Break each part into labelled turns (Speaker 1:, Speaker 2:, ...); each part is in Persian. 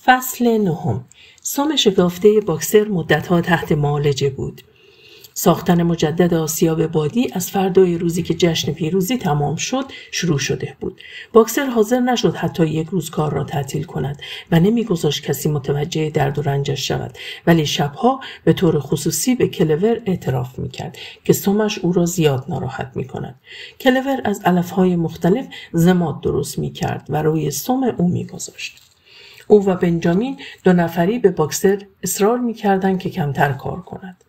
Speaker 1: فصل 9. سم شکافته باکسر مدتها تحت معالجه بود. ساختن مجدد آسیاب بادی از فردای روزی که جشن پیروزی تمام شد شروع شده بود. باکسر حاضر نشد حتی یک روز کار را تعطیل کند و نمیگذاشت کسی متوجه درد و رنجش شود، ولی شبها به طور خصوصی به کلور اعتراف میکرد که سمش او را زیاد ناراحت میکند. کلور از علفهای مختلف ضماد درست میکرد و روی سم او میگذاشت. او و بنجامین 2 نفری به باکسر اصرار میکردند که کمتر کار کند.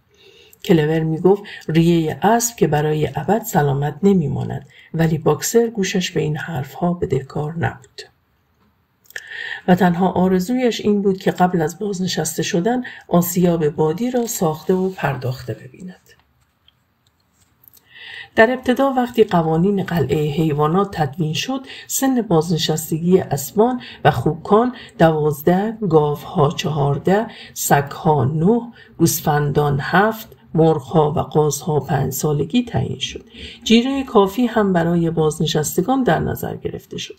Speaker 1: کلور میگفت ریه اسب که برای ابد سلامت نمیماند، ولی باکسر گوشش به این حرفها بدهکار نبود و تنها آرزویش این بود که قبل از بازنشسته شدن آسیاب بادی را ساخته و پرداخته ببیند. در ابتدا وقتی قوانین قلعه حیوانات تدوین شد، سن بازنشستگی اسبان و خوکان 12، گاوها 14، سگها 9، گوسفندان 7، مرغ‌ها و قازها 5 سالگی تعیین شد. جیره کافی هم برای بازنشستگان در نظر گرفته شد.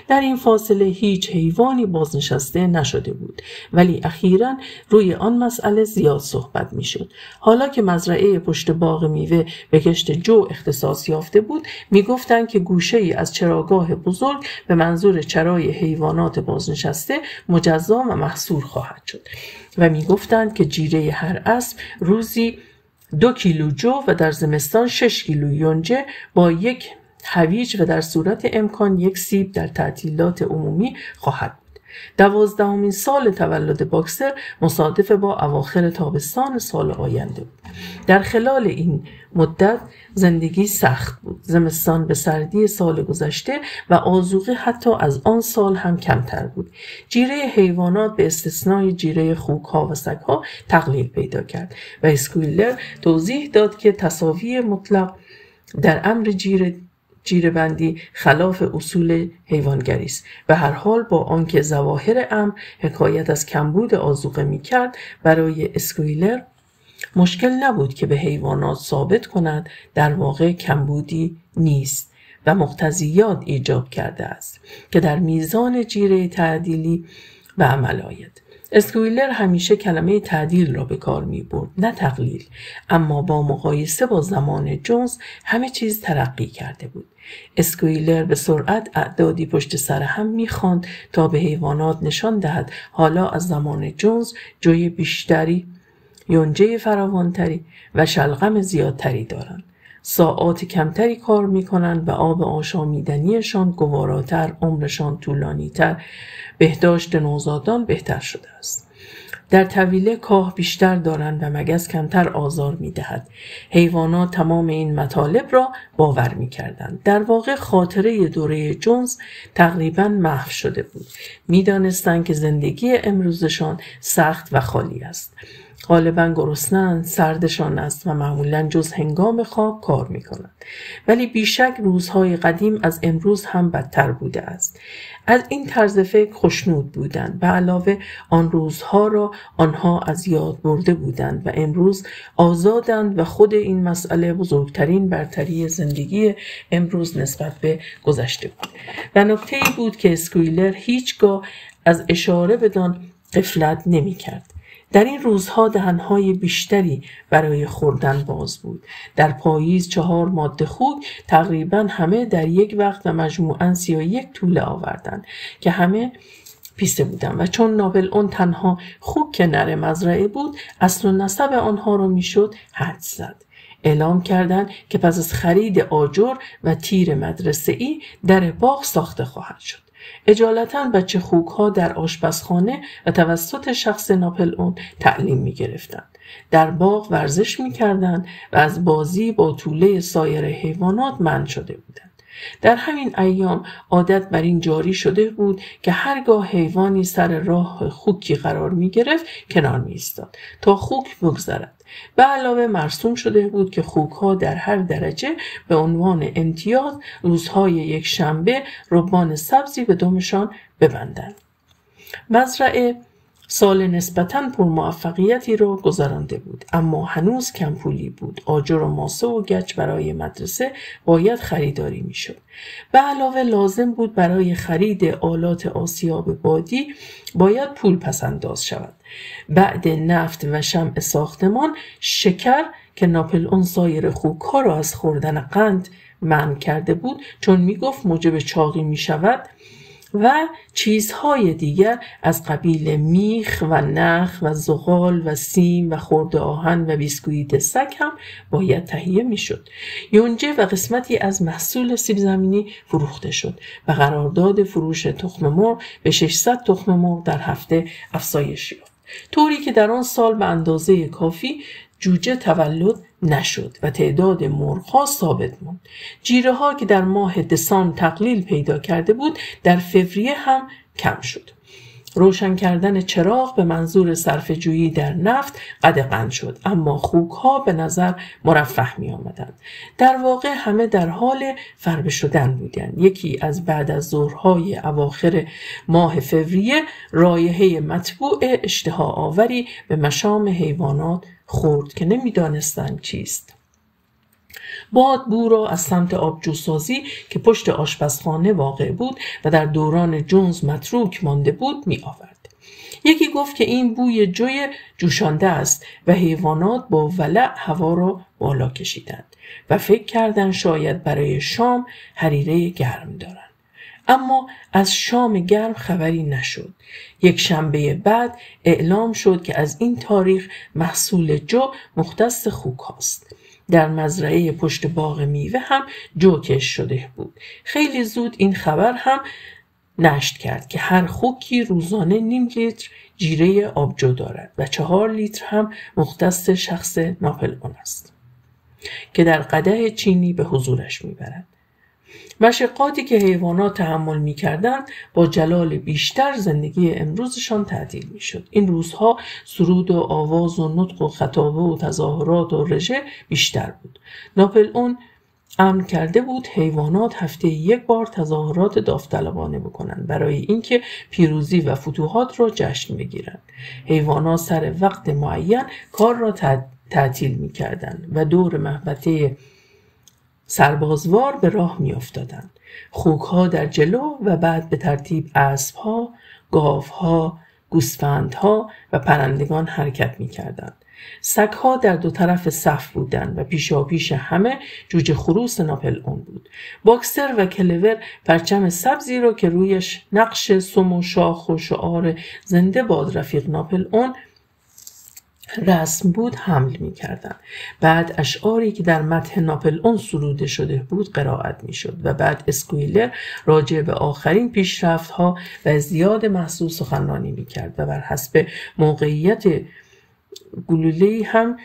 Speaker 1: در این فاصله هیچ حیوانی بازنشسته نشده بود، ولی اخیراً روی آن مسئله زیاد صحبت می‌شد. حالا که مزرعه پشت باغ میوه به کشت جو اختصاص یافته بود، می‌گفتند که گوشه‌ای از چراگاه بزرگ به منظور چرای حیوانات بازنشسته مجزا و محصور خواهد شد و می‌گفتند که جیره هر اسب روزی 2 کیلو جو و در زمستان 6 کیلو یونجه با 1 هویج و در صورت امکان 1 سیب در تعطیلات عمومی خواهد بود. 12مین سال تولد باکسر مصادف با اواخر تابستان سال آینده بود. در خلال این مدت زندگی سخت بود. زمستان به سردی سال گذشته و آذوقه حتی از آن سال هم کمتر بود. جیره حیوانات به استثنای جیره خوک‌ها و سگ‌ها تقلیل پیدا کرد و اسکویلر توضیح داد که تساوی مطلق در امر جیره بندی خلاف اصول حیوانگری است. به هر حال با آنکه ظواهر امر حکایت از کمبود آذوقه می‌کرد، برای اسکویلر مشکل نبود که به حیوانات ثابت کند در واقع کمبودی نیست و مقتضیات ایجاب کرده است که در میزان جیره تعدیلی به عمل آید. اسکویلر همیشه کلمه تعدیل را به کار می برد، نه تقلیل، اما با مقایسه با زمان جونز همه چیز ترقی کرده بود. اسکویلر به سرعت اعدادی پشت سر هم می‌خواند تا به حیوانات نشان دهد حالا از زمان جونز جوی بیشتری، یونجه فراوانتری و شلغم زیادتری دارند. ساعات کمتری کار میکنند و آب آشامیدنیشان گواراتر، عمرشان طولانیتر، بهداشت نوزادان بهتر شده است. در طویله کاه بیشتر دارند و مگس کمتر آزار میدهد. حیوانات تمام این مطالب را باور میکردند. در واقع خاطره دوره جونز تقریباً محو شده بود. میدانستند که زندگی امروزشان سخت و خالی است. غالباً گرسنه‌اند، سردشان است و معمولاً جز هنگام خواب کار می‌کنند. ولی بیشک روزهای قدیم از امروز هم بدتر بوده است. از این طرز فکر خوشنود بودند. به علاوه آن روزها را آنها از یاد برده بودند و امروز آزادند و خود این مسئله بزرگترین برتری زندگی امروز نسبت به گذشته بود. و نکته‌ای بود که اسکویلر هیچگاه از اشاره بدان غفلت نمی‌کرد. در این روزها دهنهای بیشتری برای خوردن باز بود. در پاییز 4 ماده خوک تقریباً همه در یک وقت و مجموعاً 31 توله آوردند که همه پیسته بودند و چون ناپل اون تنها خوک نر مزرعه بود، اصل و نسب آنها را میشد حدس زد. اعلام کردند که پس از خرید آجر و تیر مدرسه‌ای در باغ ساخته خواهد شد. اجالتاً بچه خوک‌ها در آشپزخانه و توسط شخص ناپل اون تعلیم می‌گرفتند. در باغ ورزش می‌کردند و از بازی با توله سایر حیوانات منع شده بودند. در همین ایام عادت بر این جاری شده بود که هرگاه حیوانی سر راه خوکی قرار می‌گرفت کنار می‌ایستاد تا خوک بگذرد. به علاوه مرسوم شده بود که خوک‌ها در هر درجه به عنوان امتیاز روزهای یک شنبه ربان سبزی به دمشان ببندند. مزرعه سال نسبتاً پرموفقیتی را گذرانده بود، اما هنوز کم پولی بود. آجر و ماسه و گچ برای مدرسه باید خریداری میشد. به علاوه لازم بود برای خرید آلات آسیاب بادی باید پول پسنداز شود. بعد نفت و شمع ساختمان، شکر که ناپلئون سایر خوک‌ها را از خوردن قند منع کرده بود چون میگفت موجب چاقی میشود، و چیزهای دیگر از قبیل میخ و نخ و زغال و سیم و خرده آهن و بیسکویت سگ هم باید تهیه میشد. یونجه و قسمتی از محصول سیب زمینی فروخته شد و قرارداد فروش تخم مرغ به 600 تخم مرغ در هفته افزایش یافت، طوری که در آن سال به اندازه کافی جوجه تولد نشد و تعداد مرغ‌ها ثابت ماند. جیره‌ها که در ماه دسامبر تقلیل پیدا کرده بود در فوریه هم کم شد. روشن کردن چراغ به منظور صرفه‌جویی در نفت قدغن شد، اما خوک‌ها به نظر مرفه می آمدند. در واقع همه در حال فربه شدن بودند. یکی از بعد از ظهرهای اواخر ماه فوریه رایحه مطبوع اشتها آوری به مشام حیوانات خورد که نمی‌دانستند چیست. باد بو را از سمت آبجوسازی که پشت آشپزخانه واقع بود و در دوران جونز متروک مانده بود می آورد. یکی گفت که این بوی جوی جوشانده است و حیوانات با ولع هوا را بالا کشیدند و فکر کردند شاید برای شام حریره گرم دارند. اما از شام گرم خبری نشد. یک شنبه بعد اعلام شد که از این تاریخ محصول جو مختص خوک هاست. در مزرعه پشت باغ میوه هم جو کش شده بود. خیلی زود این خبر هم نشر کرد که هر خوکی روزانه 0.5 لیتر جیره آبجو دارد و 4 لیتر هم مختص شخص ناپلئون است که در قدح چینی به حضورش میبرد. مشقاتی که حیوانات تحمل می‌کردند با جلال بیشتر زندگی امروزشان تعدیل می‌شد. این روزها سرود و آواز و نطق و خطابه و تظاهرات و رژه بیشتر بود. ناپلئون امر کرده بود حیوانات هفته 1 بار تظاهرات داوطلبانه بکنند برای اینکه پیروزی و فتوحات را جشن بگیرند. حیوانات سر وقت معین کار را تعطیل می‌کردند و دور محوطه سربازوار به راه می افتادند. خوک‌ها در جلو و بعد به ترتیب اسب‌ها، گاوها، گوسفندها و پرندگان حرکت می کردند. سگ‌ها در 2 طرف صف بودند و پیشاپیش همه جوجه خروس ناپلئون بود. باکستر و کلور پرچم سبزی را که رویش نقش سم و شاخ و شعار زنده باد رفیق ناپلئون رسم بود حمل می کردن. بعد اشعاری که در مدح ناپلئون سروده شده بود قرائت می شد و بعد اسکویلر راجع به آخرین پیشرفت ها و زیاد محصول سخنرانی می کرد و بر حسب موقعیت گلوله‌ای هم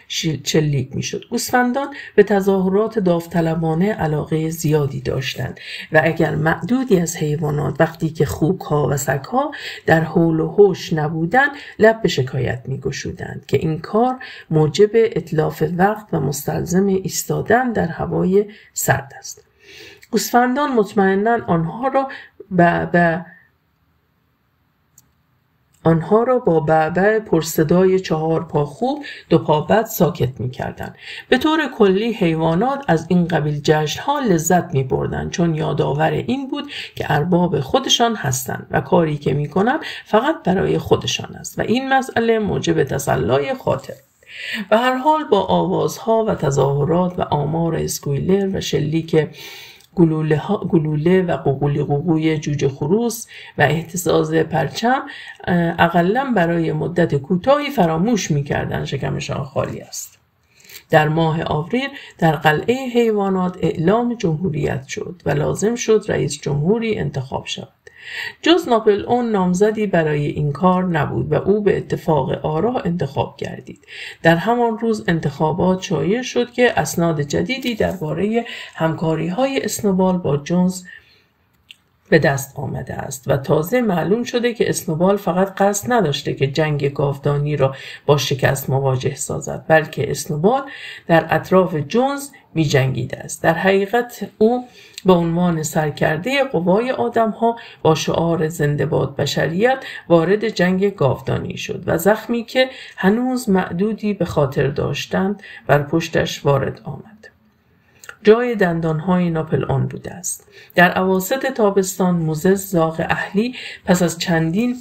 Speaker 1: چلیک می شد. گوسفندان به تظاهرات داوطلبانه علاقه زیادی داشتند و اگر معدودی از حیوانات وقتی که خوک‌ها و سگ‌ها در حول و حوش نبودند لب به شکایت می گشودند که این کار موجب اتلاف وقت و مستلزم ایستادن در هوای سرد است. گوسفندان مطمئناً آنها را با بعبع پرصدای 4 پا خوب 2 پا بد ساکت می کردن. به طور کلی حیوانات از این قبیل جشنها لذت می بردن چون یادآور این بود که ارباب خودشان هستند و کاری که می کنند فقط برای خودشان است و این مسئله موجب تسلای خاطر. به هر حال با آوازها و تظاهرات و آمار اسکویلر و شلیک گلوله و قوقولی قوقوی جوجه خروس و اهتزاز پرچم اقلاً برای مدت کوتاهی فراموش می‌کردند شکمشان خالی است. در ماه آوریل در قلعه حیوانات اعلام جمهوریت شد و لازم شد رئیس جمهوری انتخاب شود. جز ناپلئون نامزدی برای این کار نبود و او به اتفاق آرا انتخاب گردید. در همان روز انتخابات شایع شد که اسناد جدیدی درباره همکاری‌های اسنوبال با جونز به دست آمده است و تازه معلوم شده که اسنوبال فقط قصد نداشته که جنگ گاودانی را با شکست مواجه سازد، بلکه اسنوبال در اطراف جونز می جنگیده است. در حقیقت او به عنوان سرکرده قوای آدم‌ها با شعار زنده باد بشریت وارد جنگ گاودانی شد و زخمی که هنوز معدودی به خاطر داشتند بر پشتش وارد آمد. جای دندانهای ناپلئون بوده است. در اواسط تابستان موزس زاغ اهلی پس از چندین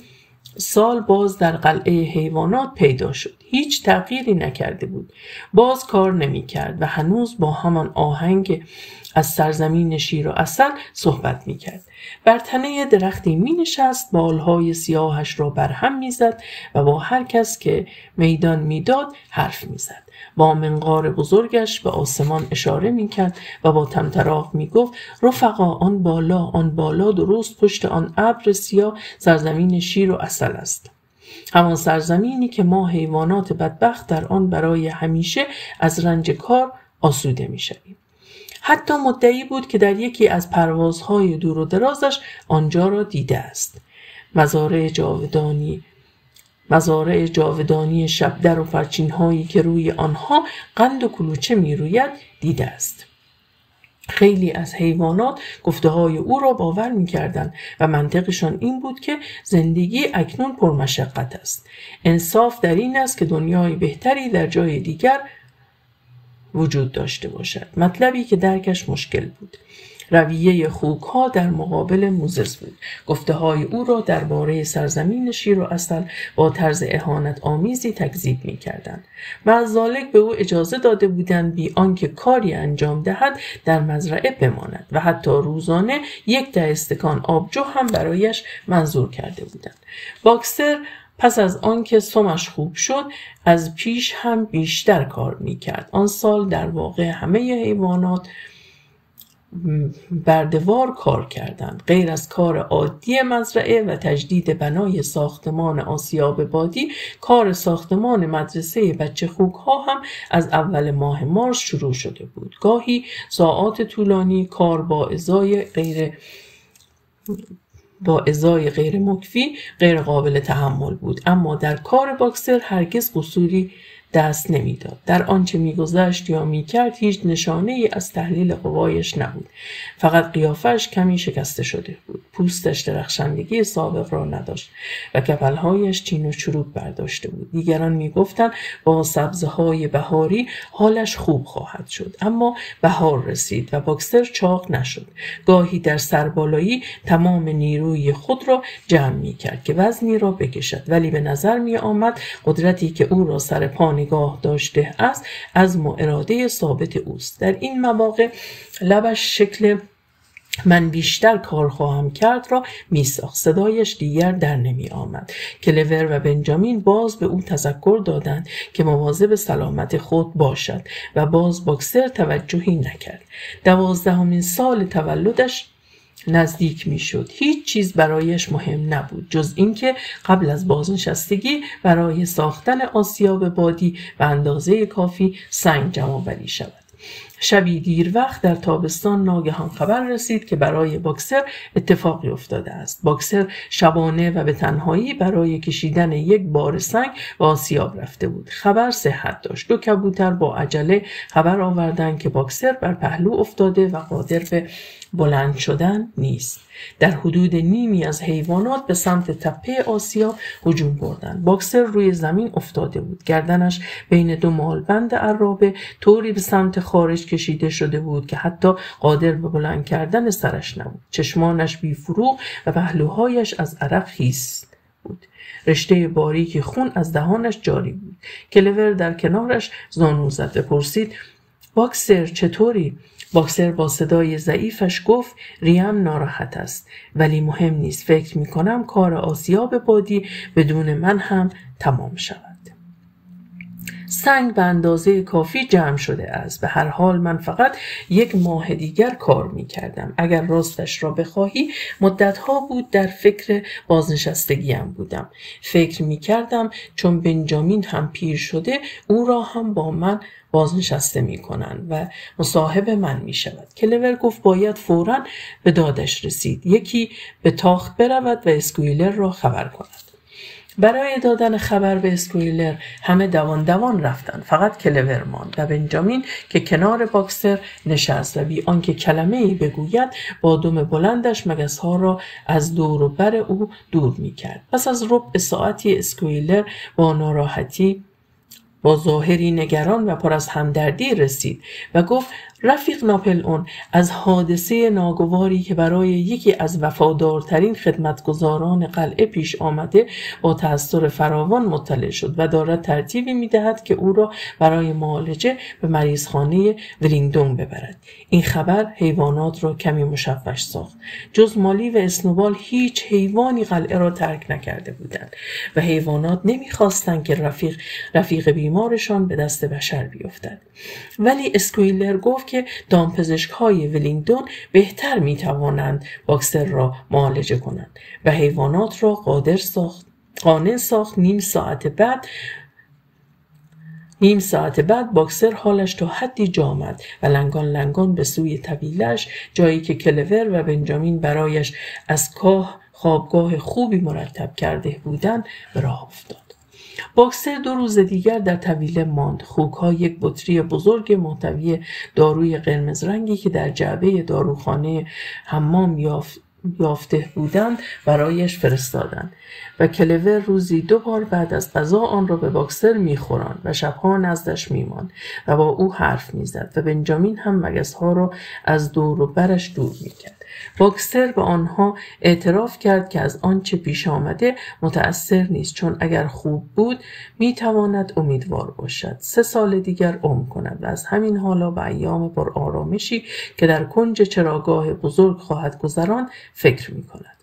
Speaker 1: سال باز در قلعه حیوانات پیدا شد. هیچ تغییری نکرده بود. باز کار نمی کرد و هنوز با همان آهنگ از سرزمین شیر و عسل صحبت می کرد. بر تنه درختی می نشست، بالهای سیاهش را برهم می زد و با هر کس که میدان می داد حرف می زد. با منقار بزرگش به آسمان اشاره می کرد و با طمطراق می گفت رفقا آن بالا درست پشت آن ابر سیاه سرزمین شیر و عسل است. همان سرزمینی که ما حیوانات بدبخت در آن برای همیشه از رنج کار آسوده می شویم. حتی مدعی بود که در یکی از پروازهای دور و درازش آنجا را دیده است. مزارع جاودانی شبدر و فرچین هایی که روی آنها قند و کلوچه می روید دیده است. خیلی از حیوانات گفته های او را باور می کردند و منطقشان این بود که زندگی اکنون پرمشقت است. انصاف در این است که دنیای بهتری در جای دیگر وجود داشته باشد. مطلبی که درکش مشکل بود. رویه خوک‌ها در مقابل موزس بود. گفته‌های او را درباره سرزمین شیر و عسل با طرز اهانت آمیزی تکذیب می‌کردند. معزالک به او اجازه داده بودند بی آنکه کاری انجام دهد در مزرعه بماند و حتی روزانه 10 استکان آبجو هم برایش منظور کرده بودند. باکسر پس از آنکه سمش خوب شد از پیش هم بیشتر کار می‌کرد. آن سال در واقع همه حیوانات بردوار کار کردند. غیر از کار عادی مزرعه و تجدید بنای ساختمان آسیاب بادی، کار ساختمان مدرسه بچه خوک‌ها هم از اول ماه مارس شروع شده بود. گاهی ساعات طولانی کار با ازای غیر مکفی غیر قابل تحمل بود، اما در کار باکسر هرگز قصوری دست نمیداد. در آنچه میگذشت یا میکرد هیچ نشانه ای از تحلیل قوایش نبود. فقط قیافش کمی شکسته شده بود. پوستش درخشندگی سابق را نداشت و کپلهایش چین و چروک برداشته بود. دیگران میگفتند با سبزهای بهاری حالش خوب خواهد شد، اما بهار رسید و باکسر چاق نشد. گاهی در سربالایی تمام نیروی خود را جمع میکرد که وزنی را بکشد، ولی به نظر میآمد قدرتی که او را سر پا نگاه داشته است عزم و اراده ثابت اوست. در این مواقع لبش شکل من بیشتر کار خواهم کرد را میساخت. صدایش دیگر در نمی آمد. کلور و بنجامین باز به او تذکر دادند که مواظب سلامت خود باشد و باز باکسر توجهی نکرد. 12مین سال تولدش نزدیک می شد. هیچ چیز برایش مهم نبود جز اینکه قبل از بازنشستگی برای ساختن آسیاب بادی به اندازه کافی سنگ جمع آوری شود. شبی دیر وقت در تابستان ناگهان خبر رسید که برای باکسر اتفاقی افتاده است. باکسر شبانه و به تنهایی برای کشیدن یک بار سنگ به آسیاب رفته بود. خبر صحت داشت. 2 کبوتر با عجله خبر آوردند که باکسر بر پهلو افتاده و قادر به بلند شدن نیست. در حدود نیمی از حیوانات به سمت تپه آسیاب هجوم بردند. باکسر روی زمین افتاده بود. گردنش بین 2 مالبند عرابه طوری به سمت خارج کشیده شده بود که حتی قادر به بلند کردن سرش نبود. چشمانش بی فروغ و پهلوهایش از عرق خیس بود. رشته باریک خون از دهانش جاری بود. کلور در کنارش زانو زد و پرسید باکسر چطوری؟ باکسر با صدای ضعیفش گفت ریم ناراحت است، ولی مهم نیست. فکر می کنم کار آسیاب بادی بدون من هم تمام شود. سنگ به اندازه کافی جمع شده است. به هر حال من فقط 1 ماه دیگر کار می کردم. اگر راستش را بخواهی مدتها بود در فکر بازنشستگیم بودم. فکر می کردم چون بنجامین هم پیر شده او را هم با من بازنشسته می کنند و مصاحب من می شود. کلور گفت باید فوراً به دادش رسید. یکی به تاخت برود و اسکویلر را خبر کند. برای دادن خبر به اسکویلر همه دوان رفتند. فقط کلور ماند و بنجامین که کنار باکسر نشست و بی آنکه کلمه‌ای بگوید با دم بلندش مگس‌ها را از دور و بر او دور می‌کرد. پس از ربع ساعتی اسکویلر با ناراحتی با ظاهری نگران و پر از همدردی رسید و گفت رفیق ناپلئون، از حادثه ناگواری که برای یکی از وفادارترین خدمتگزاران قلعه پیش آمده با تأثیر فراوان مطلع شد و دارد ترتیبی می‌دهد که او را برای معالجه به مریضخانه ولینگدون ببرد. این خبر حیوانات را کمی مشوش ساخت. جز مالی و اسنوبال هیچ حیوانی قلعه را ترک نکرده بودند و حیوانات نمی‌خواستند که رفیق بیمارشان به دست بشر بیفتد. ولی اسکویلر گفت که دامپزشک‌های ولینگدون بهتر می‌توانند باکسر را معالجه کنند و حیوانات را قانع ساخت. نیم ساعت بعد باکسر حالش تا حدی جا آمد و لنگان به سوی طویلش، جایی که کلور و بنجامین برایش از خوابگاه خوبی مرتب کرده بودند، به راه افتاد. باکسر 2 روز دیگر در طویله ماند. خوک‌ها 1 بطری بزرگ محتوی داروی قرمز رنگی که در جعبه داروخانه حمام یافته بودند برایش فرستادند و کلور روزی 2 بار بعد از غذا آن را به باکسر می‌خوراند و شبها نزدش می‌ماند و با او حرف می‌زد و بنجامین هم مگس‌ها را از دور و برش دور می‌کرد. باکسر به آنها اعتراف کرد که از آنچه پیش آمده متأثر نیست، چون اگر خوب بود میتواند امیدوار باشد 3 سال دیگر عمر کند و از همین حالا به ایام پر آرامشی که در کنج چراگاه بزرگ خواهد گذراند فکر میکند.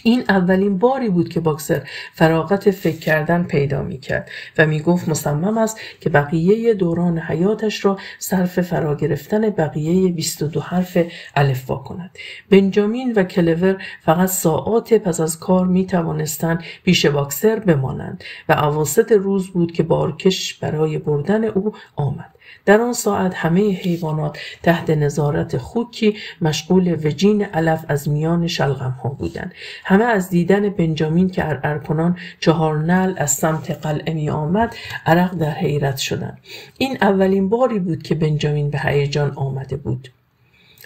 Speaker 1: این اولین باری بود که باکسر فراغت فکر کردن پیدا میکرد و میگفت مصمم است که بقیه دوران حیاتش را صرف فرا گرفتن بقیه 22 حرف الفبا کند. بنجامین و کلور فقط ساعات پس از کار میتوانستند پیش باکسر بمانند و اواسط روز بود که بارکش برای بردن او آمد. در آن ساعت همه حیوانات تحت نظارت خوکی مشغول وجین علف از میان شلغم‌ها بودند. همه از دیدن بنجامین که ارکنان 4 نعل از سمت قلعه می آمد عرق در حیرت شدند. این اولین باری بود که بنجامین به هیجان آمده بود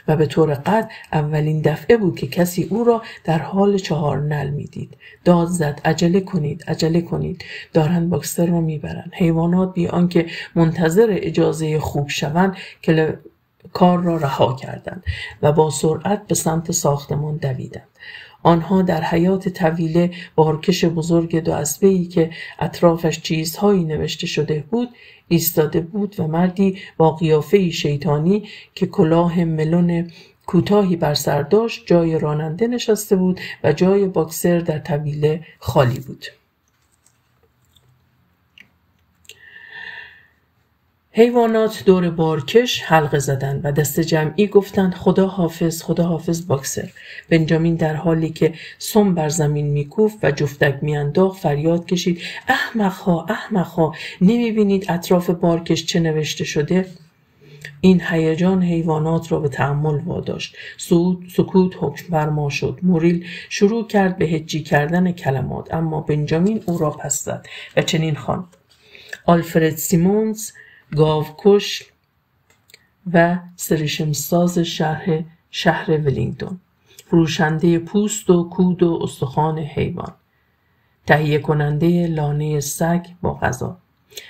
Speaker 1: و به طور قطع اولین دفعه بود که کسی او را در حال 4 نعل می دید. داد زد عجله کنید، دارند باکسر را می برند. حیوانات بی آنکه منتظر اجازه خوب شوند که کار را رها کردند و با سرعت به سمت ساختمان دویدند. آنها در حیاط طویله بارکش بزرگ 2 اسبه‌ای که اطرافش چیزهایی نوشته شده بود ایستاده بود و مردی با قیافه‌ای شیطانی که کلاه ملون کوتاهی بر سر داشت جای راننده نشسته بود و جای باکسر در طویله خالی بود. حیوانات دور بارکش حلقه زدند و دست جمعی گفتند خدا حافظ باکسر. بنجامین در حالی که سم بر زمین میکوفت و جفتک میانداخت فریاد کشید احمقها، نمیبینید اطراف بارکش چه نوشته شده؟ این هیجان حیوانات را به تأمل واداشت. سکوت حکم فرما شد. موریل شروع کرد به هجی کردن کلمات، اما بنجامین او را پس زد و چنین خواند: آلفرد سیمونز، گاوکش و سرشمساز شهر ولینگدون، فروشنده پوست و کود و استخوان حیوان، تهیه کننده لانه سگ با غذا.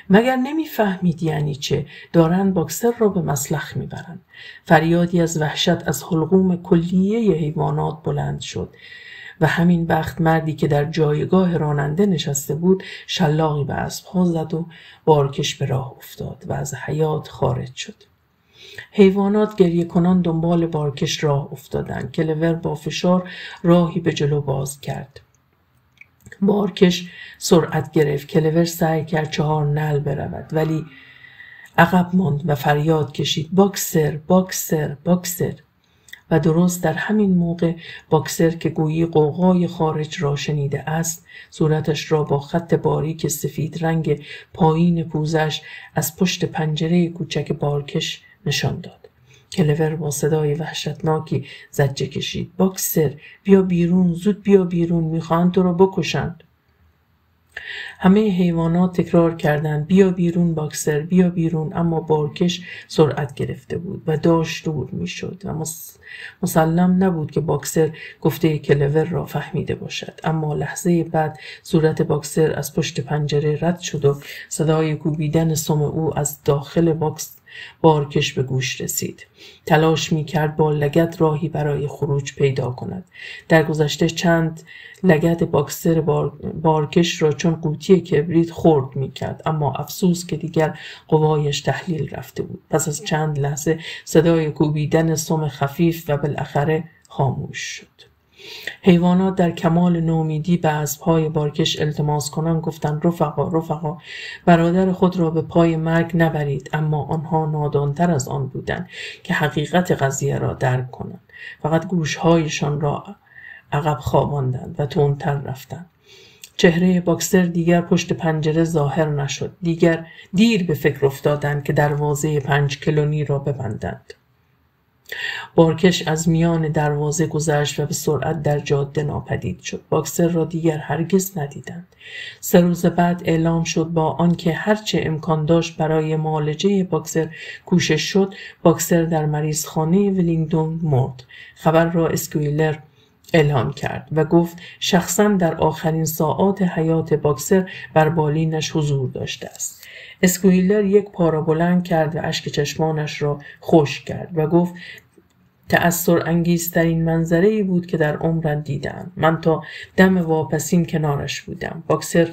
Speaker 1: مگر نمیفهمید یعنی چه؟ دارند باکسر را به مسلخ میبرند. فریادی از وحشت از حلقوم کلیه حیوانات بلند شد و همین وقت مردی که در جایگاه راننده نشسته بود شلاقی به اسب‌ها زد و بارکش به راه افتاد و از حیاط خارج شد. حیوانات گریه کنان دنبال بارکش راه افتادند. کلور با فشار راهی به جلو باز کرد. بارکش سرعت گرفت. کلور سعی کرد 4 نعل برود ولی عقب ماند و فریاد کشید باکسر باکسر باکسر. و درست در همین موقع باکسر که گویی غوغای خارج را شنیده است صورتش را با خط باریک سفید رنگ پایین پوزش از پشت پنجره کوچک بارکش نشان داد. کلور با صدای وحشتناکی زجه کشید باکسر بیا بیرون، زود بیا بیرون، میخواهند تو را بکشند. همه حیوانات تکرار کردند بیا بیرون باکسر بیا بیرون، اما بارکش سرعت گرفته بود و داشت دور میشد و مسلم نبود که باکسر گفته کلور را فهمیده باشد. اما لحظه بعد صورت باکسر از پشت پنجره رد شد و صدای کوبیدن سم او از داخل بارکش به گوش رسید. تلاش می‌کرد با لگد راهی برای خروج پیدا کند. در گذشته چند لگد باکسر بارکش را چون قوطی کبریت خرد می‌کرد، اما افسوس که دیگر قوایش تحلیل رفته بود. پس از چند لحظه صدای کوبیدن سم خفیف و بالاخره خاموش شد. حیوانات در کمال نومیدی به اسب‌های بارکش التماس کنان گفتند رفقا برادر خود را به پای مرگ نبرید، اما آنها نادانتر از آن بودند که حقیقت قضیه را درک کنند. فقط گوشهایشان را عقب خواباندند و تندتر رفتند. چهره باکسر دیگر پشت پنجره ظاهر نشد. دیر به فکر افتادند که دروازه 5 کلونی را ببندند. بارکش از میان دروازه گذشت و به سرعت در جاده ناپدید شد. باکسر را دیگر هرگز ندیدند. 3 روز بعد اعلام شد با آنکه هرچه امکان داشت برای معالجه باکسر کوشش شد، باکسر در مریضخانه ولینگدون مرد. خبر را اسکویلر اعلام کرد و گفت شخصاً در آخرین ساعات حیات باکسر بر بالینش حضور داشته است. اسکویلر یک پا را بلند کرد و اشک چشمانش را خشک کرد و گفت تأثیر انگیزترین منظره‌ای بود که در عمرم دیدم. من تا دم واپسین کنارش بودم. باکسر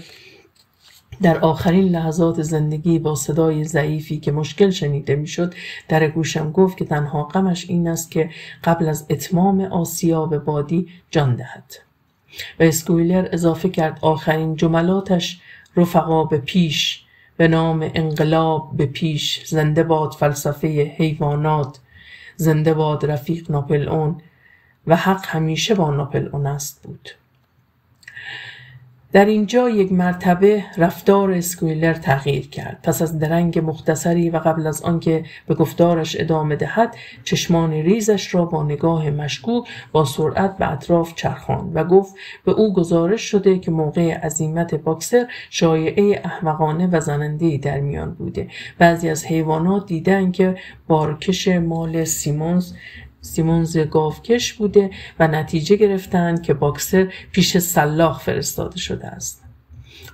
Speaker 1: در آخرین لحظات زندگی با صدای ضعیفی که مشکل شنیده میشد در گوشم گفت که تنها غمش این است که قبل از اتمام آسیاب بادی جان دهد. و اسکویلر اضافه کرد آخرین جملاتش رفقا به پیش، به نام انقلاب به پیش، زنده باد فلسفه حیوانات، زنده باد رفیق ناپلئون و حق همیشه با ناپلئون است بود. در اینجا یک مرتبه رفتار اسکویلر تغییر کرد. پس از درنگ مختصری و قبل از آنکه به گفتارش ادامه دهد چشمان ریزش را با نگاه مشکوک با سرعت به اطراف چرخاند و گفت به او گزارش شده که موقع عزیمت باکسر شایعه احمقانه و زننده‌ای در میان بوده. بعضی از حیوانات دیدن که بارکش مال سیمونز گاوکش بوده و نتیجه گرفتند که باکسر پیش سلاخ فرستاده شده است.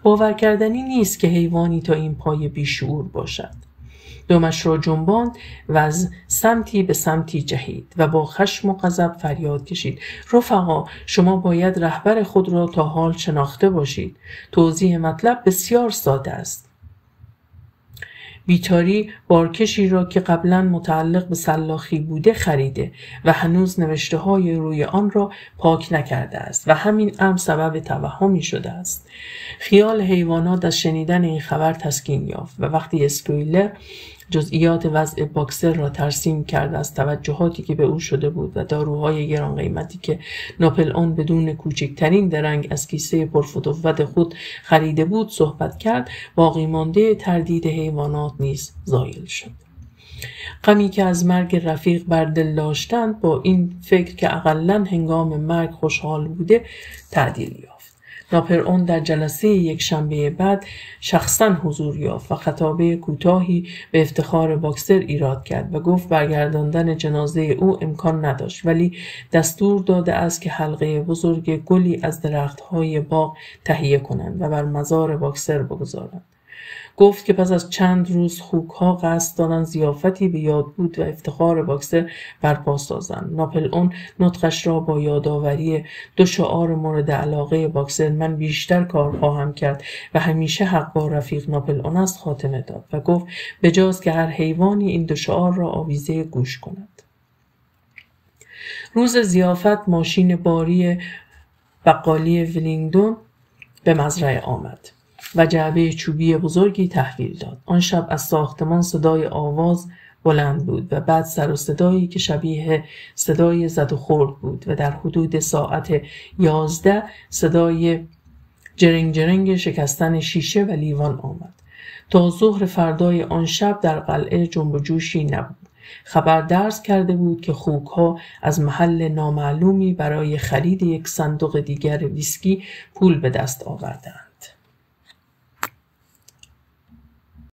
Speaker 1: باور کردنی نیست که حیوانی تا این پای بیشعور باشد. دمش را جنباند و از سمتی به سمتی جهید و با خشم و غضب فریاد کشید رفقا شما باید رهبر خود را تا حال شناخته باشید. توضیح مطلب بسیار ساده است. بیتاری بارکشی را که قبلا متعلق به سلاخی بوده خریده و هنوز نوشته های روی آن را پاک نکرده است و همین امر سبب توهمی شده است. خیال حیوانات از شنیدن این خبر تسکین یافت و وقتی اسکویلر جزئیات وضع باکسر را ترسیم کرد از توجهاتی که به او شده بود و داروهای گران قیمتی که ناپلئون بدون کوچکترین درنگ از کیسه پرفتوفت خود خریده بود صحبت کرد، باقی مانده تردید حیوانات نیز زایل شد. غمی که از مرگ رفیق بر دل داشتند با این فکر که اقلاً هنگام مرگ خوشحال بوده تعدیل یافت. ناپلئون در جلسه یک شنبه بعد شخصاً حضور یافت و خطابه کوتاهی به افتخار باکسر ایراد کرد و گفت برگرداندن جنازه او امکان نداشت ولی دستور داده است که حلقه بزرگ گلی از درختهای باغ تهیه کنند و بر مزار باکسر بگذارند. گفت که پس از چند روز خوک‌ها قصد دارند ضیافتی به یاد بود و افتخار باکسر برپا سازند. ناپلئون نطقش را با یادآوری 2 شعار مورد علاقه باکسر من بیشتر کار خواهم کرد و همیشه حق با رفیق ناپلئون است خاتمه داد و گفت بجاست که هر حیوانی این 2 شعار را آویزه گوش کند. روز ضیافت ماشین باری بقالی ولینگدون به مزرعه آمد و جعبه چوبی بزرگی تحویل داد. آن شب از ساختمان صدای آواز بلند بود و بعد سر و صدایی که شبیه صدای زد و خورد بود و در حدود ساعت 11 صدای جرنگ جرنگ شکستن شیشه و لیوان آمد. تا ظهر فردای آن شب در قلعه جنب و جوشی نبود. خبر درز کرده بود که خوک‌ها از محل نامعلومی برای خرید یک صندوق دیگر ویسکی پول به دست آوردند.